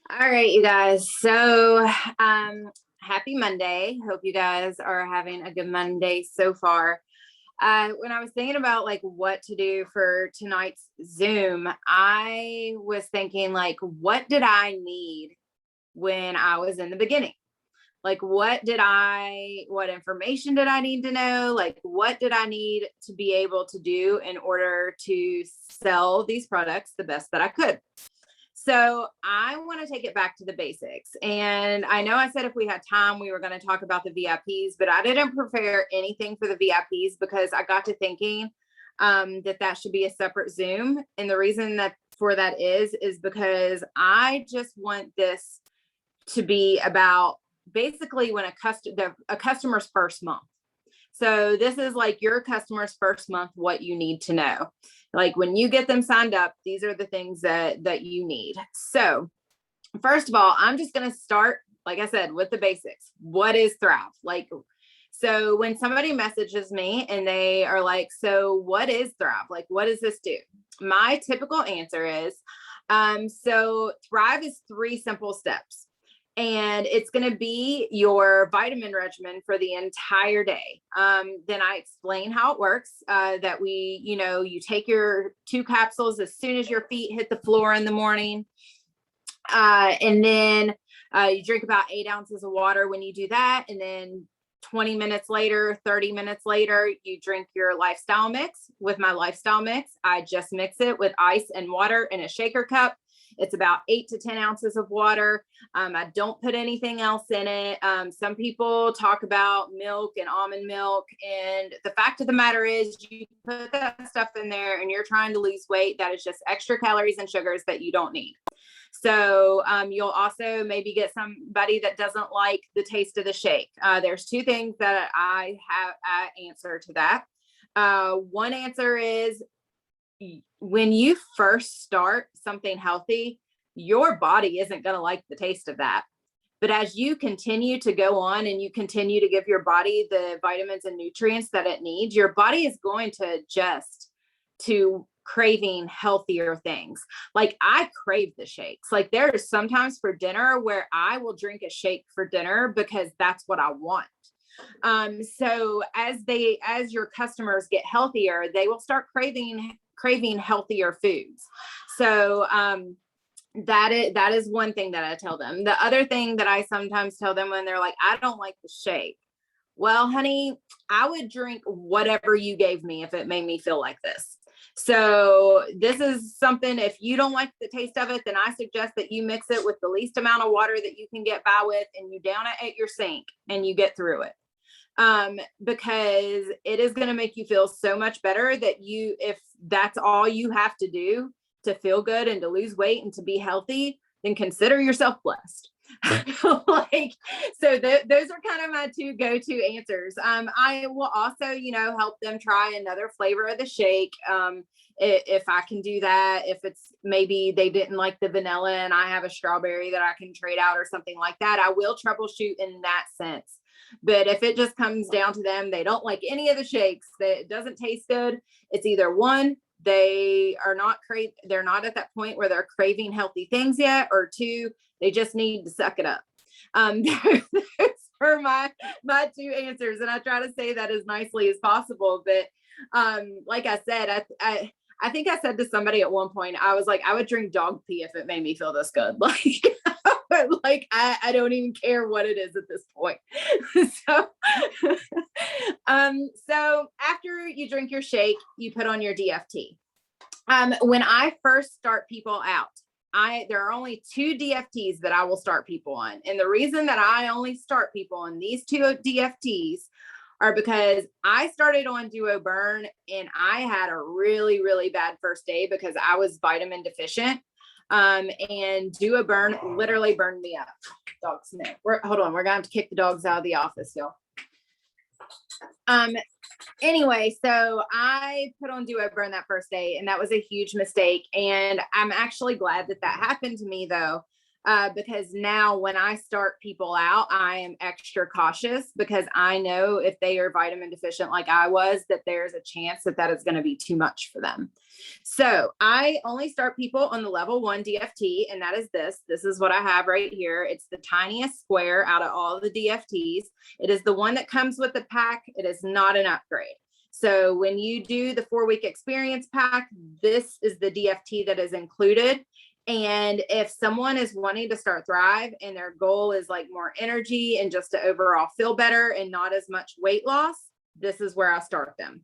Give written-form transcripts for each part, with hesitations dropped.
All right, you guys. So, happy Monday. Hope you guys are having a good Monday so far. When I was thinking about like what to do for tonight's Zoom, I was thinking like, what did I need when I was in the beginning? Like, what information did I need to know? Like, what did I need to be able to do in order to sell these products the best that I could? So I want to take it back to the basics. And I know I said if we had time, we were going to talk about the VIPs, but I didn't prepare anything for the VIPs because I got to thinking that should be a separate Zoom. And the reason that for that is because I just want this to be about basically when a customer's first month. So this is like your customer's first month, what you need to know. Like when you get them signed up, these are the things that you need. So first of all, I'm just going to start, like I said, with the basics. What is Thrive? Like, so when somebody messages me and they are like, so what is Thrive? Like, what does this do? My typical answer is, so Thrive is 3 simple steps. And it's going to be your vitamin regimen for the entire day. Then I explain how it works, that you take your 2 capsules as soon as your feet hit the floor in the morning. And then you drink about 8 ounces of water when you do that. And then 20 minutes later, 30 minutes later, you drink your lifestyle mix. With my lifestyle mix, I just mix it with ice and water in a shaker cup. It's about 8 to 10 ounces of water. I don't put anything else in it. Some people talk about milk and almond milk. And the fact of the matter is you put that stuff in there and you're trying to lose weight. That is just extra calories and sugars that you don't need. So you'll also maybe get somebody that doesn't like the taste of the shake. There's 2 things that I answer to that. One answer is when you first start something healthy, your body isn't going to like the taste of that. But as you continue to go on and you continue to give your body the vitamins and nutrients that it needs, your body is going to adjust to craving healthier things. Like I crave the shakes. Like there is sometimes for dinner where I will drink a shake for dinner because that's what I want. So as your customers get healthier, they will start craving healthier foods. So that is one thing that I tell them. The other thing that I sometimes tell them when they're like, I don't like the shake. Well, honey, I would drink whatever you gave me if it made me feel like this. So this is something, if you don't like the taste of it, then I suggest that you mix it with the least amount of water that you can get by with, and you down it at your sink and you get through it. Because it is going to make you feel so much better that if that's all you have to do to feel good and to lose weight and to be healthy, then consider yourself blessed. Like, so those are kind of my 2 go-to answers. I will also, help them try another flavor of the shake. If I can do that, if it's maybe they didn't like the vanilla and I have a strawberry that I can trade out or something like that, I will troubleshoot in that sense. But if it just comes down to them, they don't like any of the shakes, that it doesn't taste good, it's either one, they're not at that point where they're craving healthy things yet, or 2, they just need to suck it up. Those are my 2 answers. And I try to say that as nicely as possible. But like I said, I think I said to somebody at one point, I was like, I would drink dog pee if it made me feel this good. Like I don't even care what it is at this point. So after you drink your shake, you put on your DFT. When I first start people out, there are only 2 DFTs that I will start people on. And the reason that I only start people on these 2 DFTs are because I started on Duo Burn and I had a really, really bad first day because I was vitamin deficient. And Duo Burn literally burned me up. Dogs, no. Hold on, we're gonna have to kick the dogs out of the office, y'all. Anyway, so I put on Duo Burn that first day, and that was a huge mistake. And I'm actually glad that happened to me, though, because now when I start people out, I am extra cautious because I know if they are vitamin deficient like I was, that there's a chance that that is going to be too much for them. So I only start people on the level 1 DFT, and that is this. This is what I have right here. It's the tiniest square out of all the DFTs. It is the one that comes with the pack. It is not an upgrade. So when you do the 4-week experience pack, this is the DFT that is included. And if someone is wanting to start Thrive and their goal is like more energy and just to overall feel better and not as much weight loss, this is where I start them.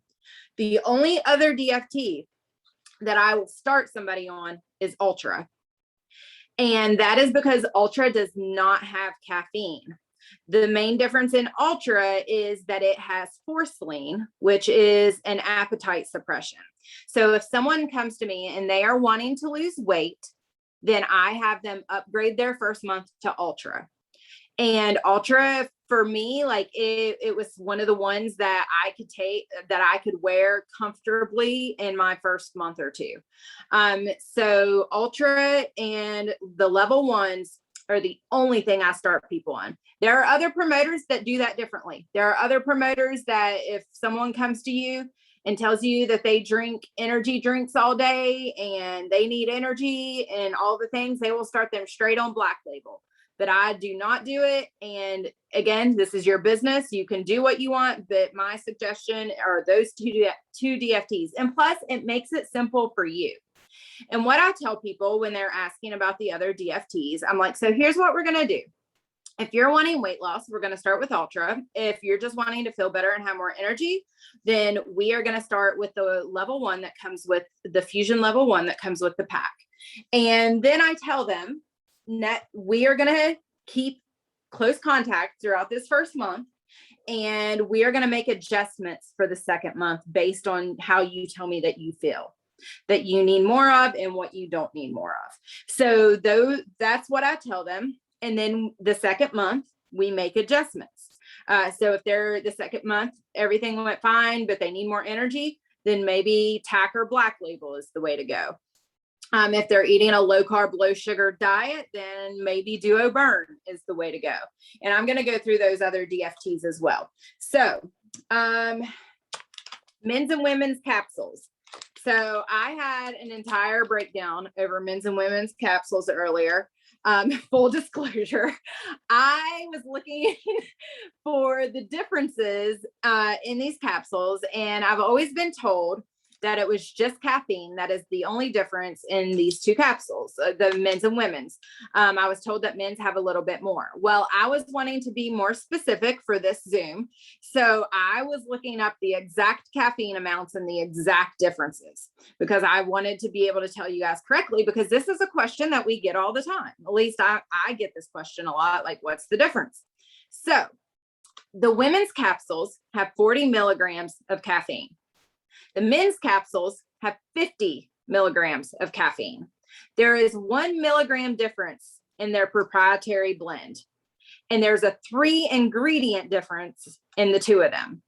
The only other DFT that I will start somebody on is Ultra. And that is because Ultra does not have caffeine. The main difference in Ultra is that it has forceline, which is an appetite suppression. So if someone comes to me and they are wanting to lose weight, then I have them upgrade their first month to Ultra. And Ultra for me, like it was one of the ones that I could take, that I could wear comfortably in my first month or two. So Ultra and the level 1s are the only thing I start people on. There are other promoters that do that differently. There are other promoters that if someone comes to you and tells you that they drink energy drinks all day and they need energy and all the things, they will start them straight on Black Label. But I do not do it. And again, this is your business. You can do what you want, but my suggestion are those two DFTs. And plus, it makes it simple for you. And what I tell people when they're asking about the other DFTs, I'm like, so here's what we're going to do. If you're wanting weight loss, we're going to start with Ultra. If you're just wanting to feel better and have more energy, then we are going to start with the level 1 that comes with the Fusion level 1 that comes with the pack. And then I tell them that we are going to keep close contact throughout this first month. And we are going to make adjustments for the second month based on how you tell me that you feel, that you need more of and what you don't need more of. So that's what I tell them. And then the second month, we make adjustments. So if the second month, everything went fine, but they need more energy, then maybe TAC or Black Label is the way to go. If they're eating a low carb, low sugar diet, then maybe Duo Burn is the way to go. And I'm going to go through those other DFTs as well. So men's and women's capsules. So I had an entire breakdown over men's and women's capsules earlier. Full disclosure, I was looking for the differences in these capsules, and I've always been told that it was just caffeine. That is the only difference in these two capsules, the men's and women's. I was told that men's have a little bit more. Well, I was wanting to be more specific for this Zoom. So I was looking up the exact caffeine amounts and the exact differences because I wanted to be able to tell you guys correctly, because this is a question that we get all the time. At least I get this question a lot, like, what's the difference? So the women's capsules have 40 milligrams of caffeine. The men's capsules have 50 milligrams of caffeine. There is 1 milligram difference in their proprietary blend. And there's a 3 ingredient difference in the two of them.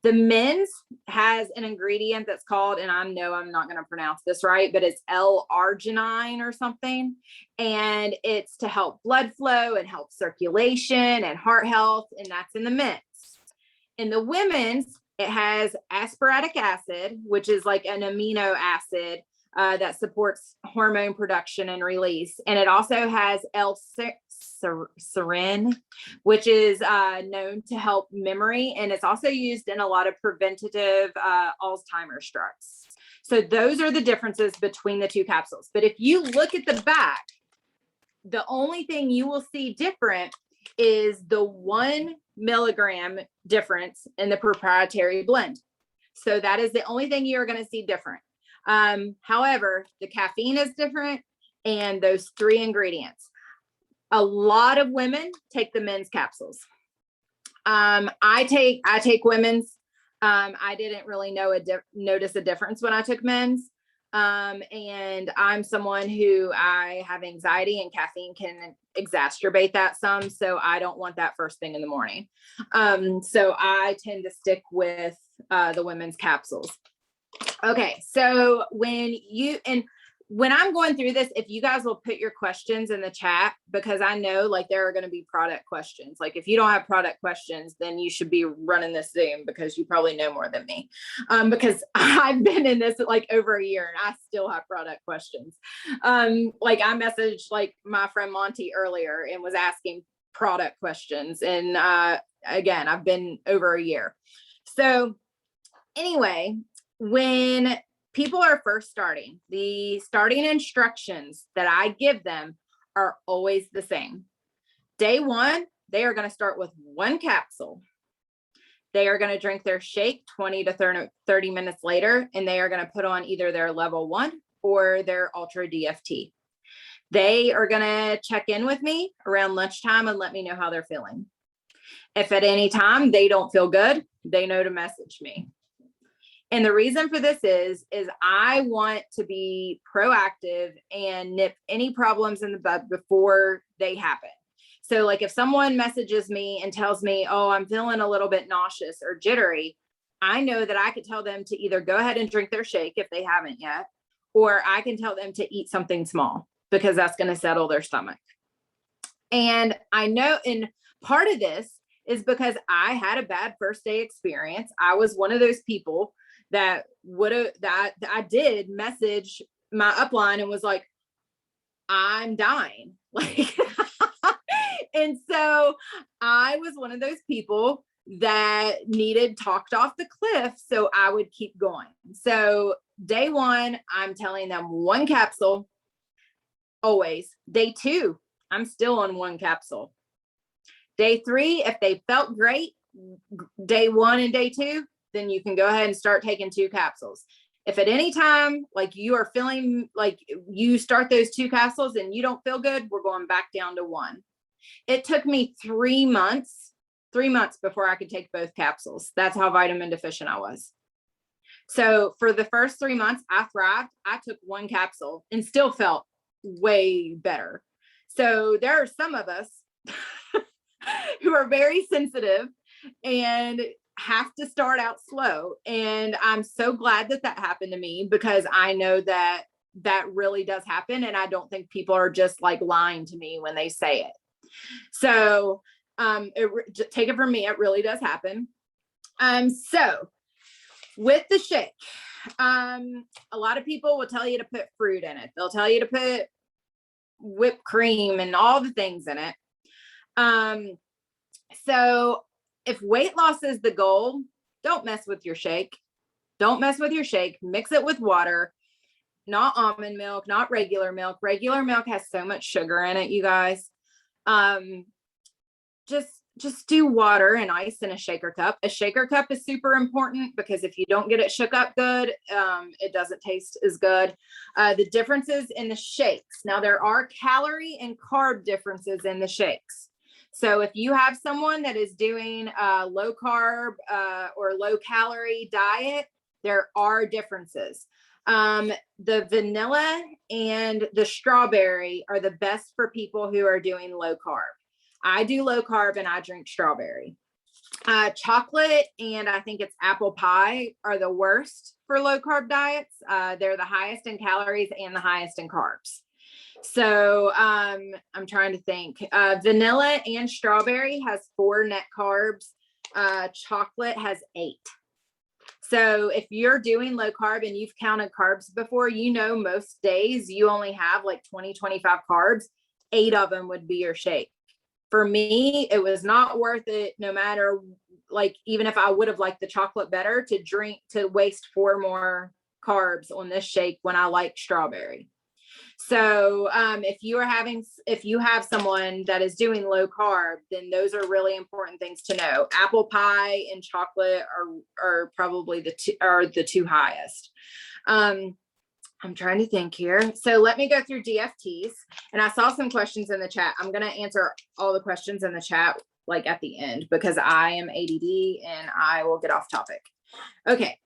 The men's has an ingredient that's called, and I know I'm not going to pronounce this right, but it's L-arginine or something. And it's to help blood flow and help circulation and heart health. And that's in the men's. In the women's, it has aspartic acid, which is like an amino acid that supports hormone production and release. And it also has L-serine, which is known to help memory. And it's also used in a lot of preventative Alzheimer's drugs. So those are the differences between the two capsules. But if you look at the back, the only thing you will see different is the 1 milligram difference in the proprietary blend. So that is the only thing you're going to see different. However, the caffeine is different and those 3 ingredients. A lot of women take the men's capsules. I take women's. I didn't really notice a difference when I took men's. And I'm someone who I have anxiety, and caffeine can exacerbate that some. So I don't want that first thing in the morning. So I tend to stick with the women's capsules. Okay. So when you, and when I'm going through this, if you guys will put your questions in the chat, because I know like there are going to be product questions. Like if you don't have product questions, then you should be running this Zoom because you probably know more than me. Because I've been in this like over a year and I still have product questions. Like I messaged like my friend Monty earlier and was asking product questions. And again, I've been over a year. So anyway, when people are first starting, the starting instructions that I give them are always the same. Day one, they are going to start with 1 capsule. They are going to drink their shake 20 to 30 minutes later, and they are going to put on either their level 1 or their ultra DFT. They are going to check in with me around lunchtime and let me know how they're feeling. If at any time they don't feel good, they know to message me. And the reason for this is I want to be proactive and nip any problems in the bud before they happen. So like if someone messages me and tells me, oh, I'm feeling a little bit nauseous or jittery, I know that I could tell them to either go ahead and drink their shake if they haven't yet, or I can tell them to eat something small because that's going to settle their stomach. And I know, and part of this is because I had a bad first day experience. I was one of those people that I did message my upline and was like, I'm dying. Like, and so I was one of those people that needed talked off the cliff. So I would keep going. So day one, I'm telling them 1 capsule always. Day 2, I'm still on 1 capsule. Day 3, if they felt great, day 1 and day 2, then you can go ahead and start taking 2 capsules. If at any time, like you are feeling like you start those 2 capsules and you don't feel good, we're going back down to 1. It took me 3 months before I could take both capsules. That's how vitamin deficient I was. So for the first 3 months, I thrived. I took 1 capsule and still felt way better. So there are some of us who are very sensitive and have to start out slow. And I'm so glad that that happened to me, because I know that that really does happen. And I don't think people are just like lying to me when they say it. So take it from me, it really does happen. So with the shake, a lot of people will tell you to put fruit in it. They'll tell you to put whipped cream and all the things in it. So if weight loss is the goal, don't mess with your shake. Don't mess with your shake. Mix it with water, not almond milk, not regular milk. Regular milk has so much sugar in it, you guys. Just do water and ice in a shaker cup. A shaker cup is super important because if you don't get it shook up good, it doesn't taste as good. The differences in the shakes. Now there are calorie and carb differences in the shakes. So if you have someone that is doing a low carb or low calorie diet, there are differences. The vanilla and the strawberry are the best for people who are doing low carb. I do low carb and I drink strawberry. Chocolate and I think it's apple pie are the worst for low carb diets. They're the highest in calories and the highest in carbs. So I'm trying to think. Vanilla and strawberry has 4 net carbs. Chocolate has 8. So if you're doing low carb and you've counted carbs before, you know most days you only have like 20, 25 carbs. 8 of them would be your shake. For me, it was not worth it, no matter, like, even if I would have liked the chocolate better, to waste 4 more carbs on this shake when I like strawberry. So if you have someone that is doing low carb, then those are really important things to know. Apple pie and chocolate are probably the two highest. I'm trying to think here. So let me go through DFTs, and I saw some questions in the chat. I'm going to answer all the questions in the chat like at the end, because I am ADD and I will get off topic. Okay.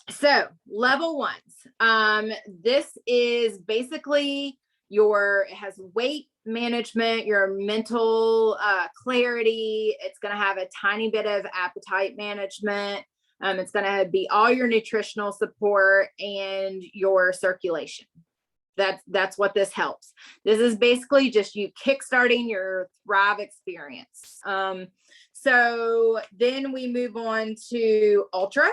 So level 1s. This is basically it has weight management, your mental clarity. It's going to have a tiny bit of appetite management. It's going to be all your nutritional support and your circulation. That's what this helps. This is basically just you kickstarting your Thrive experience. So then we move on to Ultra.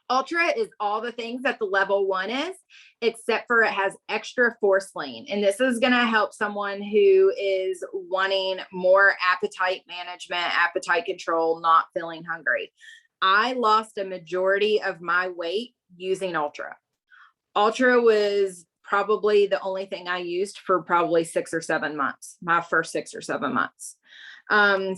Ultra is all the things that the level 1 is, except for it has extra force lane. And this is going to help someone who is wanting more appetite management, appetite control, not feeling hungry. I lost a majority of my weight using Ultra. Ultra was probably the only thing I used for probably 6 or 7 months, my first 6 or 7 months.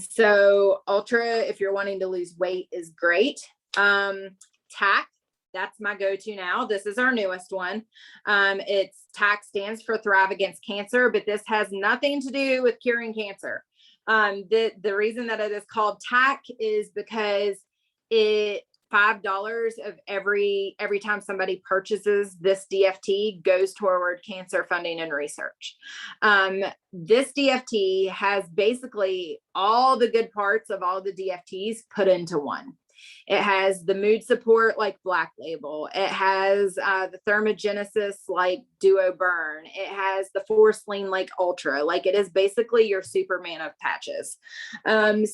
So Ultra, if you're wanting to lose weight, is great. TAC, that's my go-to now. This is our newest one. It's TAC stands for Thrive Against Cancer, but this has nothing to do with curing cancer. The reason that it is called TAC is because it $5 of every time somebody purchases this DFT goes toward cancer funding and research. This DFT has basically all the good parts of all the DFTs put into one. It has the mood support like Black Label. It has the thermogenesis like Duo Burn. It has the Force Lean like Ultra. Like it is basically your Superman of patches. And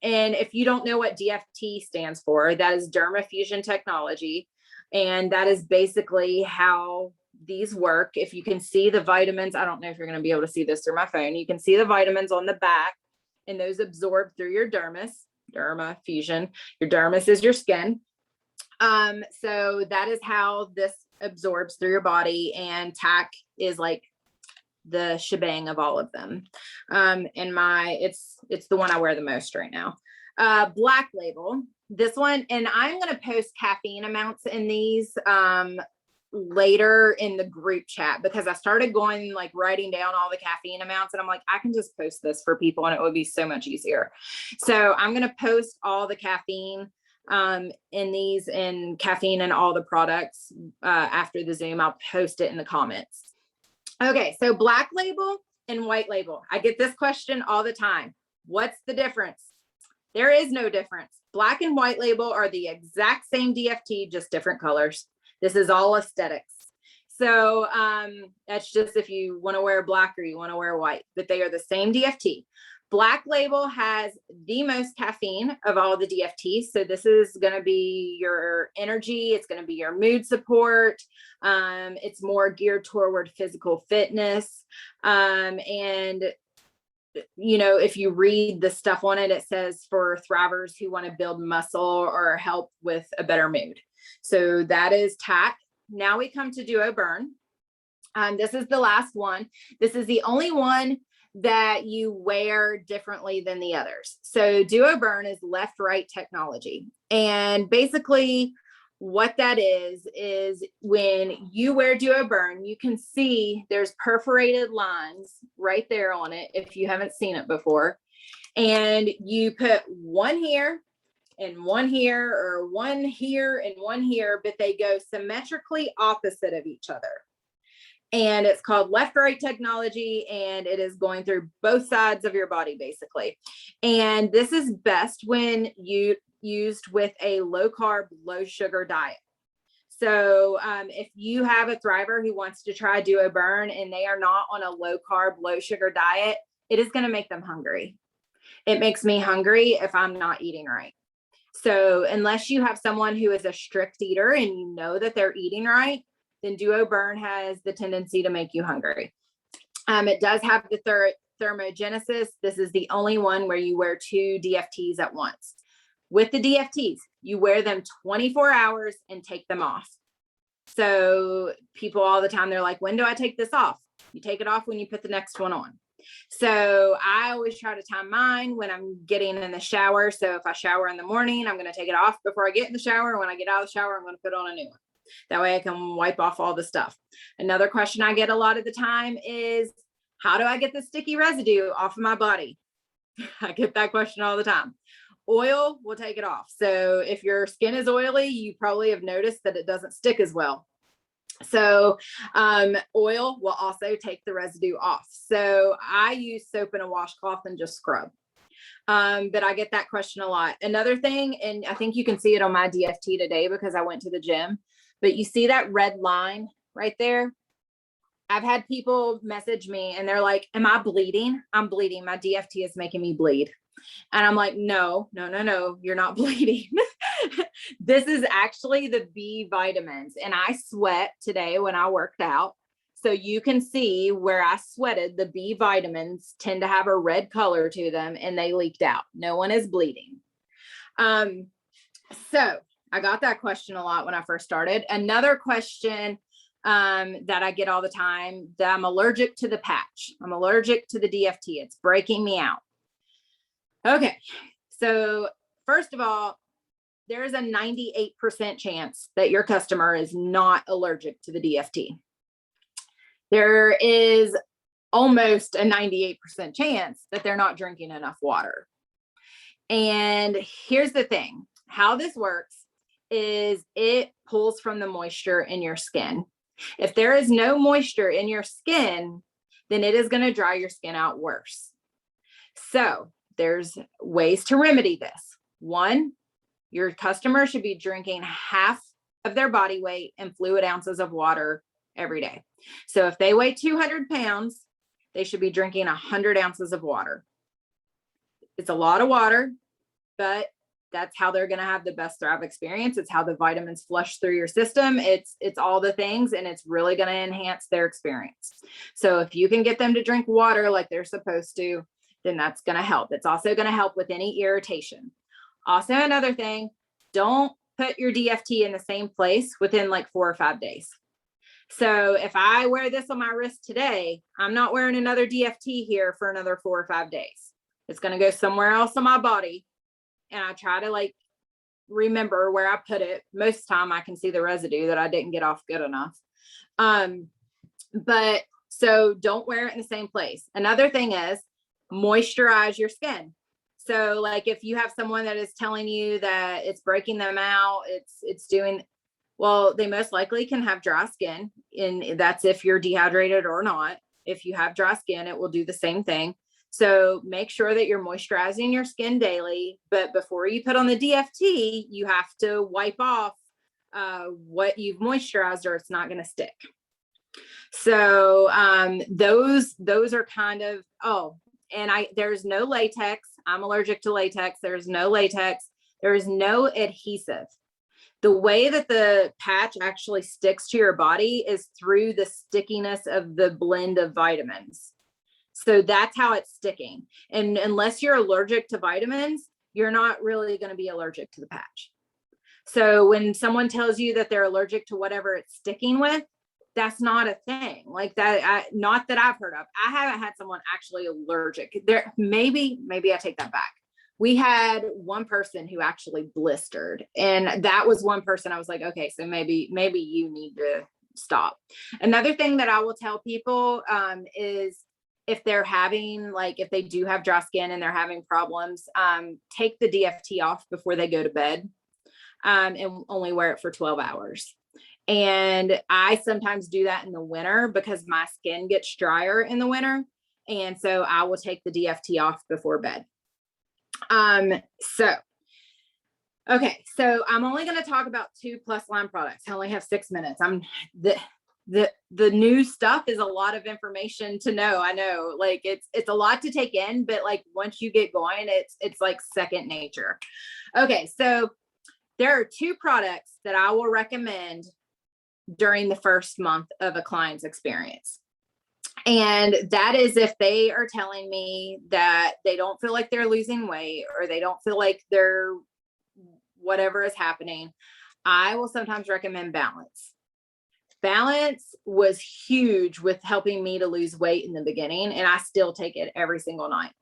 if you don't know what DFT stands for, that is Derma Fusion Technology. And that is basically how these work. If you can see the vitamins, I don't know if you're going to be able to see this through my phone. You can see the vitamins on the back, and those absorb through your dermis. Derma Fusion. Your dermis is your skin. So that is how this absorbs through your body, and TAC is like the shebang of all of them. And it's the one I wear the most right now. Black Label, this one, and I'm going to post caffeine amounts in these later in the group chat, because I started going like writing down all the caffeine amounts, and I'm like, I can just post this for people and it would be so much easier. So I'm going to post all the caffeine in these, and caffeine and all the products after the Zoom. I'll post it in the comments. Okay, so Black Label and White Label. I get this question all the time. What's the difference? There is no difference. Black and White Label are the exact same DFT, just different colors. This is all aesthetics. So that's just if you want to wear black or you want to wear white, but they are the same DFT. Black Label has the most caffeine of all the DFTs. So this is going to be your energy. It's going to be your mood support. It's more geared toward physical fitness. And you know, if you read the stuff on it, it says for thrivers who want to build muscle or help with a better mood. So that is TAC. Now we come to Duo Burn. This is the last one. This is the only one that you wear differently than the others. So Duo Burn is left-right technology. And basically what that is when you wear Duo Burn, you can see there's perforated lines right there on it if you haven't seen it before. And you put one here and one here, or one here and one here, but they go symmetrically opposite of each other. And it's called left-right technology, and it is going through both sides of your body basically. And this is best when you used with a low carb, low sugar diet. So if you have a thriver who wants to try Duo Burn and they are not on a low carb, low sugar diet, it is going to make them hungry. It makes me hungry if I'm not eating right. So unless you have someone who is a strict eater and you know that they're eating right, then Duo Burn has the tendency to make you hungry. It does have the thermogenesis. This is the only one where you wear 2 DFTs at once. With the DFTs, you wear them 24 hours and take them off. So people all the time, they're like, when do I take this off? You take it off when you put the next one on. So I always try to time mine when I'm getting in the shower. So if I shower in the morning, I'm going to take it off before I get in the shower. When I get out of the shower, I'm going to put on a new one. That way I can wipe off all the stuff. Another question I get a lot of the time is, how do I get the sticky residue off of my body? I get that question all the time. Oil will take it off. So if your skin is oily, you probably have noticed that it doesn't stick as well. So oil will also take the residue off. So I use soap and a washcloth and just scrub. But I get that question a lot. Another thing, and I think you can see it on my DFT today because I went to the gym, but you see that red line right there? I've had people message me and they're like, am I bleeding? I'm bleeding. My DFT is making me bleed. And I'm like, no, you're not bleeding. This is actually the B vitamins. And I sweat today when I worked out. So you can see where I sweated, the B vitamins tend to have a red color to them and they leaked out. No one is bleeding. So I got that question a lot when I first started. Another question that I get all the time, that I'm allergic to the patch. I'm allergic to the DFT. It's breaking me out. Okay. So first of all, there's a 98% chance that your customer is not allergic to the DFT. There is almost a 98% chance that they're not drinking enough water. And here's the thing, how this works is it pulls from the moisture in your skin. If there is no moisture in your skin, then it is going to dry your skin out worse. So there's ways to remedy this. One, your customer should be drinking half of their body weight in fluid ounces of water every day. So if they weigh 200 pounds, they should be drinking 100 ounces of water. It's a lot of water, but that's how they're going to have the best thrive experience. It's how the vitamins flush through your system. It's all the things, and it's really going to enhance their experience. So if you can get them to drink water like they're supposed to, then that's going to help. It's also going to help with any irritation. Also, another thing, don't put your DFT in the same place within like 4 or 5 days. So if I wear this on my wrist today, I'm not wearing another DFT here for another 4 or 5 days. It's going to go somewhere else on my body. And I try to like remember where I put it. Most of the time I can see the residue that I didn't get off good enough. But so don't wear it in the same place. Another thing is moisturize your skin. So like if you have someone that is telling you that it's breaking them out, it's doing, well, they most likely can have dry skin, and that's if you're dehydrated or not. If you have dry skin, it will do the same thing. So make sure that you're moisturizing your skin daily, but before you put on the DFT, you have to wipe off what you've moisturized, or it's not going to stick. So those are kind of, and there's no latex. I'm allergic to latex. There's no latex. There is no adhesive. The way that the patch actually sticks to your body is through the stickiness of the blend of vitamins. So that's how it's sticking. And unless you're allergic to vitamins, you're not really going to be allergic to the patch. So when someone tells you that they're allergic to whatever it's sticking with, that's not a thing like that. Not that I've heard of. I haven't had someone actually allergic there. Maybe I take that back. We had one person who actually blistered, and that was one person I was like, okay, so maybe you need to stop. Another thing that I will tell people is if they're having, like, if they do have dry skin and they're having problems, take the DFT off before they go to bed, and only wear it for 12 hours. And I sometimes do that in the winter because my skin gets drier in the winter. And so I will take the DFT off before bed. Okay, so I'm only going to talk about 2 plus line products. I only have 6 minutes. The new stuff is a lot of information to know. I know, like it's a lot to take in, but like once you get going, it's like second nature. Okay, so there are 2 products that I will recommend during the first month of a client's experience. And that is if they are telling me that they don't feel like they're losing weight, or they don't feel like they're whatever is happening. I will sometimes recommend Balance. Balance was huge with helping me to lose weight in the beginning, and I still take it every single night.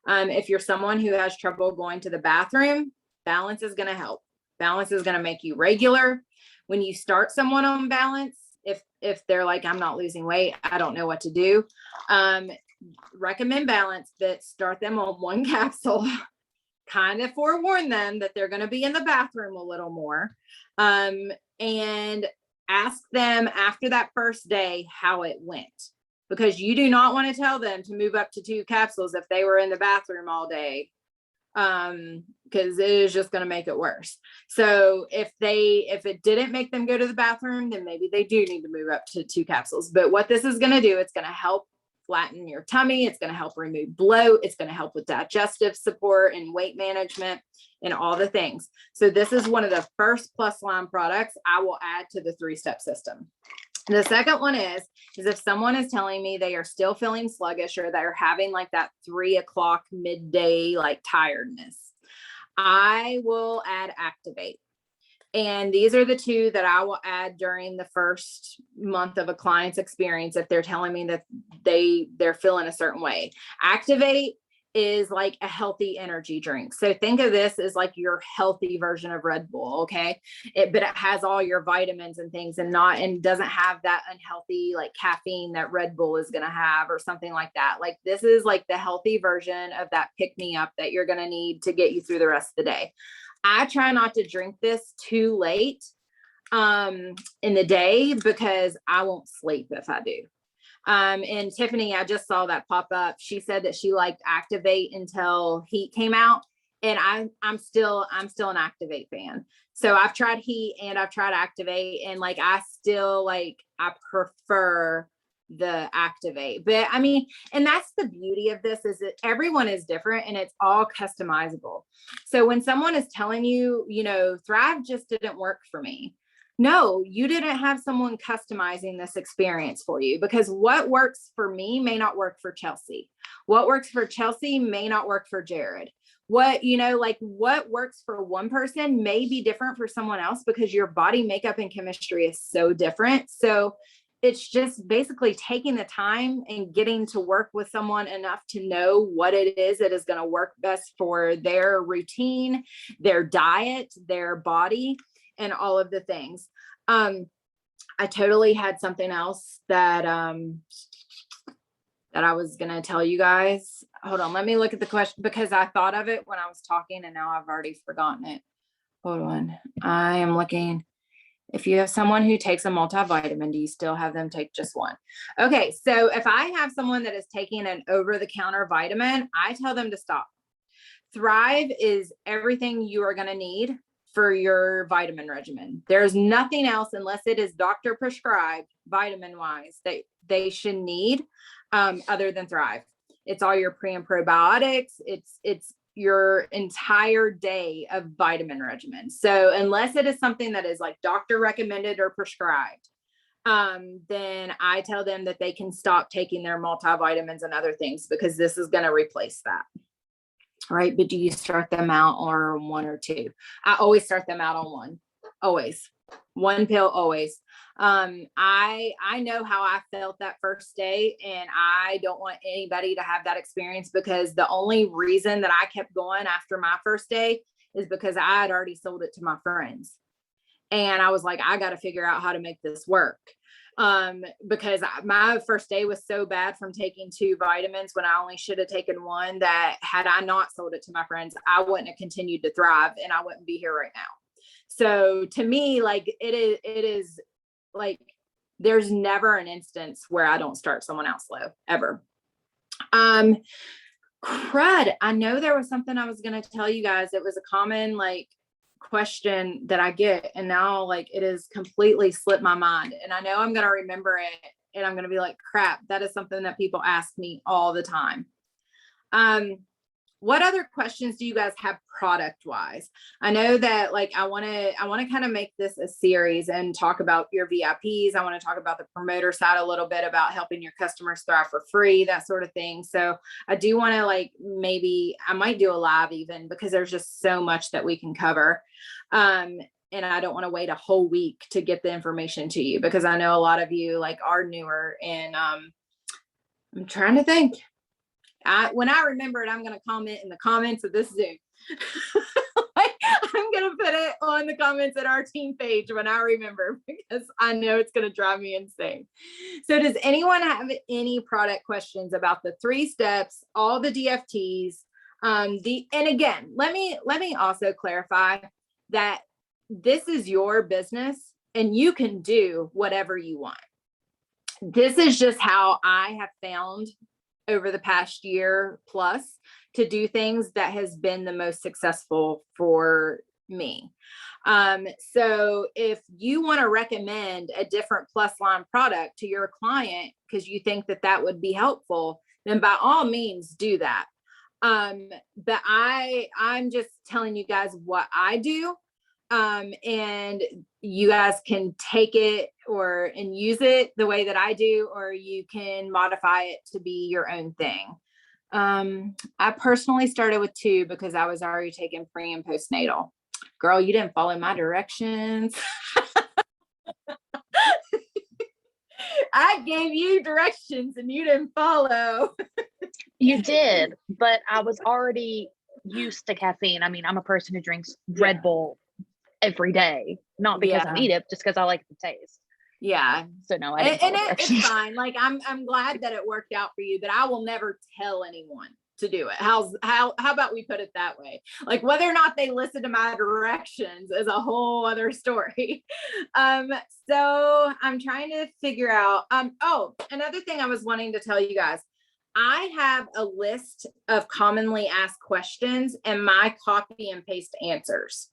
If you're someone who has trouble going to the bathroom, Balance is going to help. Balance is going to make you regular. When you start someone on Balance, if they're like, I'm not losing weight, I don't know what to do, recommend Balance, but start them on 1 capsule, kind of forewarn them that they're going to be in the bathroom a little more, and ask them after that first day how it went, because you do not want to tell them to move up to 2 capsules if they were in the bathroom all day because it is just going to make it worse. So if it didn't make them go to the bathroom, then maybe they do need to move up to 2 capsules. But what this is going to do, it's going to help flatten your tummy. It's going to help remove bloat. It's going to help with digestive support and weight management and all the things. So this is one of the first plus line products I will add to the 3-step system. The second one is if someone is telling me they are still feeling sluggish or they're having like that 3 o'clock midday, like tiredness, I will add Activate. And these are the 2 that I will add during the first month of a client's experience if they're telling me that they're feeling a certain way. Activate is like a healthy energy drink. So think of this as like your healthy version of Red Bull, okay? But it has all your vitamins and things and doesn't have that unhealthy like caffeine that Red Bull is going to have or something like that. Like this is like the healthy version of that pick me up that you're going to need to get you through the rest of the day. I try not to drink this too late in the day because I won't sleep if I do. And Tiffany, I just saw that pop up. She said that she liked Activate until Heat came out. And I'm still an Activate fan. So I've tried Heat and I've tried Activate, and like I prefer the Activate. But I mean, and that's the beauty of this, is that everyone is different and it's all customizable. So when someone is telling you, Thrive just didn't work for me. No, you didn't have someone customizing this experience for you, because what works for me may not work for Chelsea. What works for Chelsea may not work for Jared. What works for one person may be different for someone else, because your body makeup and chemistry is so different. So it's just basically taking the time and getting to work with someone enough to know what it is that is going to work best for their routine, their diet, their body, and all of the things. I totally had something else that I was going to tell you guys. Hold on. Let me look at the question, because I thought of it when I was talking and now I've already forgotten it. Hold on. I am looking. If you have someone who takes a multivitamin, do you still have them take just one? Okay. So if I have someone that is taking an over-the-counter vitamin, I tell them to stop. Thrive is everything you are going to need for your vitamin regimen. There's nothing else, unless it is doctor prescribed vitamin wise, that they should need other than Thrive. It's all your pre and probiotics. It's your entire day of vitamin regimen. So unless it is something that is like doctor recommended or prescribed, then I tell them that they can stop taking their multivitamins and other things, because this is going to replace that. All right. But do you start them out on 1 or 2? I always start them out on 1, always 1 pill, always. I know how I felt that first day, and I don't want anybody to have that experience, because the only reason that I kept going after my first day is because I had already sold it to my friends. And I was like, I got to figure out how to make this work. Because my first day was so bad from taking 2 vitamins when I only should have taken 1, that had I not sold it to my friends, I wouldn't have continued to thrive and I wouldn't be here right now. So to me, like it is like, there's never an instance where I don't start someone else low, ever. Crud. I know there was something I was going to tell you guys. It was a common question that I get, and now it has completely slipped my mind, and I know I'm going to remember it, and I'm going to be like, crap, that is something that people ask me all the time. What other questions do you guys have product wise? I know that I want to kind of make this a series and talk about your VIPs. I want to talk about the promoter side a little bit, about helping your customers thrive for free, that sort of thing. So I do want to maybe I might do a live even, because there's just so much that we can cover. And I don't want to wait a whole week to get the information to you, because I know a lot of you are newer, and I'm trying to think. When I remember it, I'm going to comment in the comments of this Zoom. I'm going to put it on the comments at our team page when I remember, because I know it's going to drive me insane. So does anyone have any product questions about the 3 steps, all the DFTs? And again, let me also clarify that this is your business and you can do whatever you want. This is just how I have found over the past year plus to do things that has been the most successful for me. So if you want to recommend a different plus line product to your client because you think that that would be helpful, then by all means do that. But I'm just telling you guys what I do. And you guys can take it and use it the way that I do, or you can modify it to be your own thing. I personally started with 2 because I was already taking pre and postnatal. Girl, you didn't follow my directions. I gave you directions and you didn't follow. You did, but I was already used to caffeine. I mean, I'm a person who drinks Red Bull every day, not because I need it, just because I like the taste. Yeah. So no, I didn't follow directions. It's fine. Like I'm glad that it worked out for you, but I will never tell anyone to do it. How about we put it that way? Like whether or not they listen to my directions is a whole other story. So I'm trying to figure out, another thing I was wanting to tell you guys, I have a list of commonly asked questions and my copy and paste answers.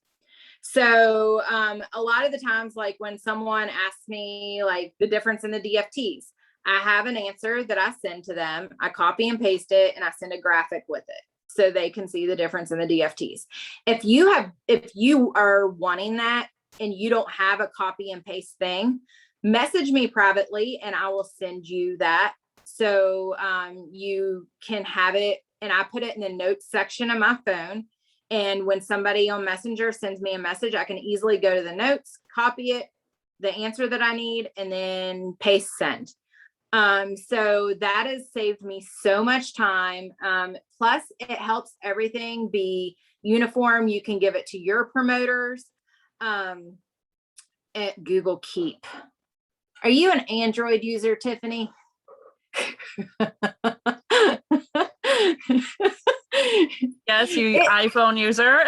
So a lot of the times, like when someone asks me like the difference in the DFTs, I have an answer that I send to them. I copy and paste it and I send a graphic with it so they can see the difference in the DFTs. If you are wanting that and you don't have a copy and paste thing, message me privately and I will send you that. So you can have it, and I put it in the notes section of my phone. And when somebody on Messenger sends me a message, I can easily go to the notes, copy it, the answer that I need, and then paste send. So that has saved me so much time. Plus it helps everything be uniform. You can give it to your promoters at Google Keep. Are you an Android user, Tiffany? Yes, you iPhone user.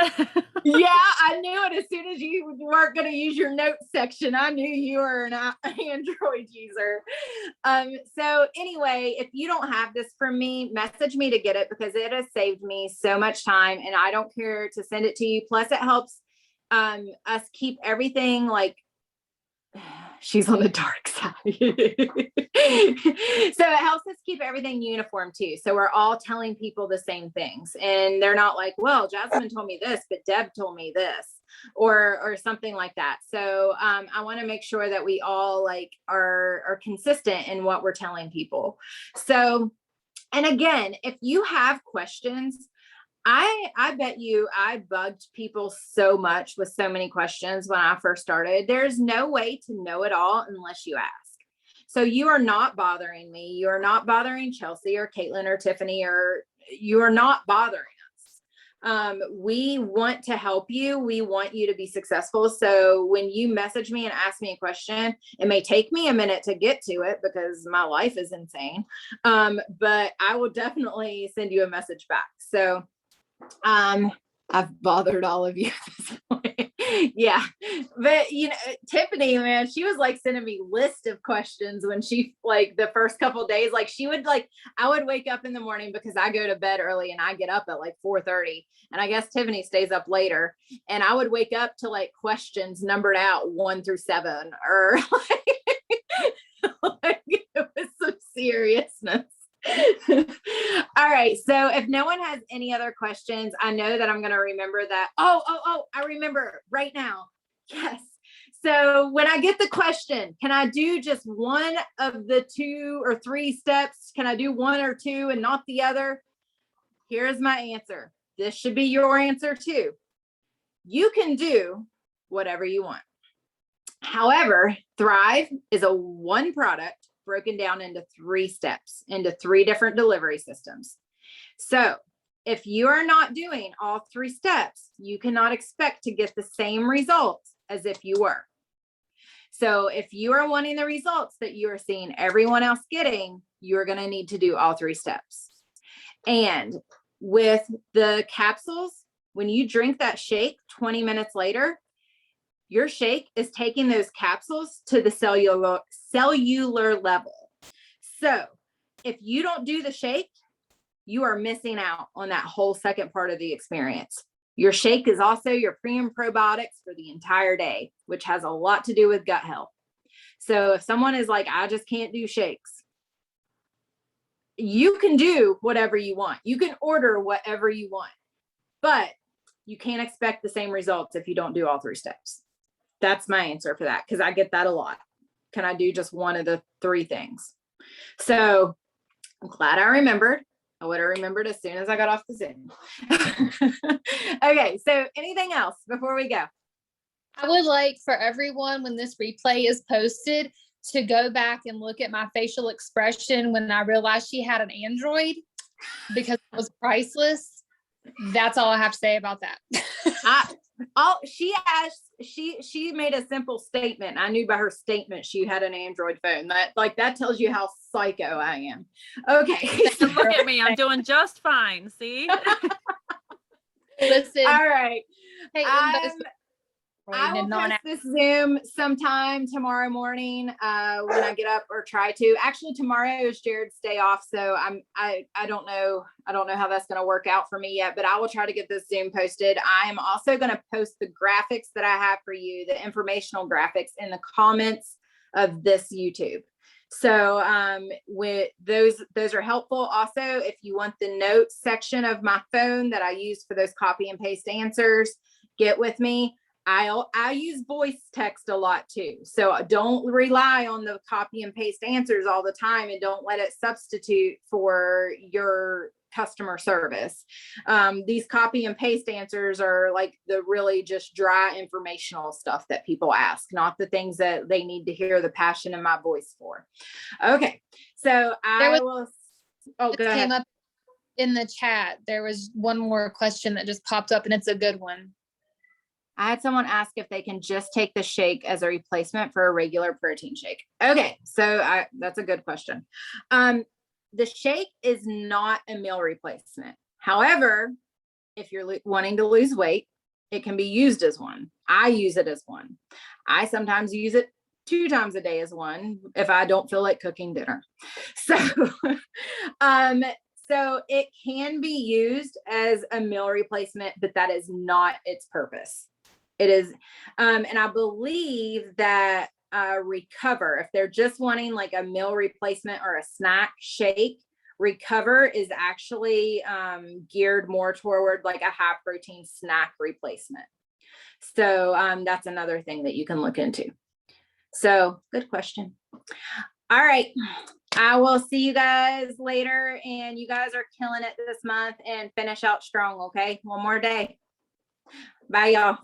Yeah, I knew it as soon as you weren't going to use your notes section. I knew you were an Android user. So anyway, if you don't have this from me, message me to get it because it has saved me so much time and I don't care to send it to you. Plus it helps us keep everything like she's on the dark side. So it helps us keep everything uniform too. So we're all telling people the same things and they're not like, well, Jasmine told me this, but Deb told me this or something like that. So I want to make sure that we all like are consistent in what we're telling people. So, and again, if you have questions, I bet you I bugged people so much with so many questions when I first started. There's no way to know it all unless you ask. So you are not bothering me. You are not bothering Chelsea or Caitlin or Tiffany, or you are not bothering us. We want to help you. We want you to be successful. So when you message me and ask me a question, it may take me a minute to get to it because my life is insane. But I will definitely send you a message back. So I've bothered all of you at this point. Yeah. But you know, Tiffany, man, she was like sending me list of questions when she like the first couple of days, like she would like, I would wake up in the morning because I go to bed early and I get up at like 4:30. And I guess Tiffany stays up later. And I would wake up to like questions numbered out 1 through 7 or like it was some seriousness. All right. So if no one has any other questions, I know that I'm going to remember that. Oh, I remember right now. Yes. So when I get the question, can I do just one of the 2 or 3 steps? Can I do 1 or 2 and not the other? Here's my answer. This should be your answer too. You can do whatever you want. However, Thrive is a one product broken down into 3 steps, into 3 different delivery systems. So if you are not doing all 3 steps, you cannot expect to get the same results as if you were. So if you are wanting the results that you are seeing everyone else getting, you're going to need to do all 3 steps. And with the capsules, when you drink that shake 20 minutes later, your shake is taking those capsules to the cellular level. So if you don't do the shake, you are missing out on that whole second part of the experience. Your shake is also your pre and probiotics for the entire day, which has a lot to do with gut health. So if someone is like, I just can't do shakes, you can do whatever you want. You can order whatever you want, but you can't expect the same results if you don't do all 3 steps. That's my answer for that, because I get that a lot. Can I do just one of the 3 things? So I'm glad I remembered. I would have remembered as soon as I got off the Zoom. Okay, so anything else before we go? I would like for everyone, when this replay is posted, to go back and look at my facial expression when I realized she had an Android, because it was priceless. That's all I have to say about that. She made a simple statement. I knew by her statement she had an Android phone. That tells you how psycho I am. Okay. Look at me. I'm doing just fine. See? Listen. All right. Hey, I will post this Zoom sometime tomorrow morning when I get up, or try to. Actually, tomorrow is Jared's day off, so I don't know how that's going to work out for me yet, but I will try to get this Zoom posted. I am also going to post the graphics that I have for you, the informational graphics, in the comments of this YouTube. So with those are helpful. Also, if you want the notes section of my phone that I use for those copy and paste answers, get with me. I use voice text a lot too. So don't rely on the copy and paste answers all the time, and don't let it substitute for your customer service. These copy and paste answers are like the really just dry informational stuff that people ask, not the things that they need to hear the passion in my voice for. Okay. So go ahead. Came up in the chat. There was one more question that just popped up, and it's a good one. I had someone ask if they can just take the shake as a replacement for a regular protein shake. Okay, so that's a good question. The shake is not a meal replacement. However, if you're wanting to lose weight, it can be used as one. I use it as one. I sometimes use it 2 times a day as one if I don't feel like cooking dinner. So, so it can be used as a meal replacement, but that is not its purpose. It is, and I believe that Recover, if they're just wanting like a meal replacement or a snack shake, Recover is actually geared more toward like a high protein snack replacement. So that's another thing that you can look into. So good question. All right. I will see you guys later, and you guys are killing it this month, and finish out strong. Okay. One more day. Bye, y'all.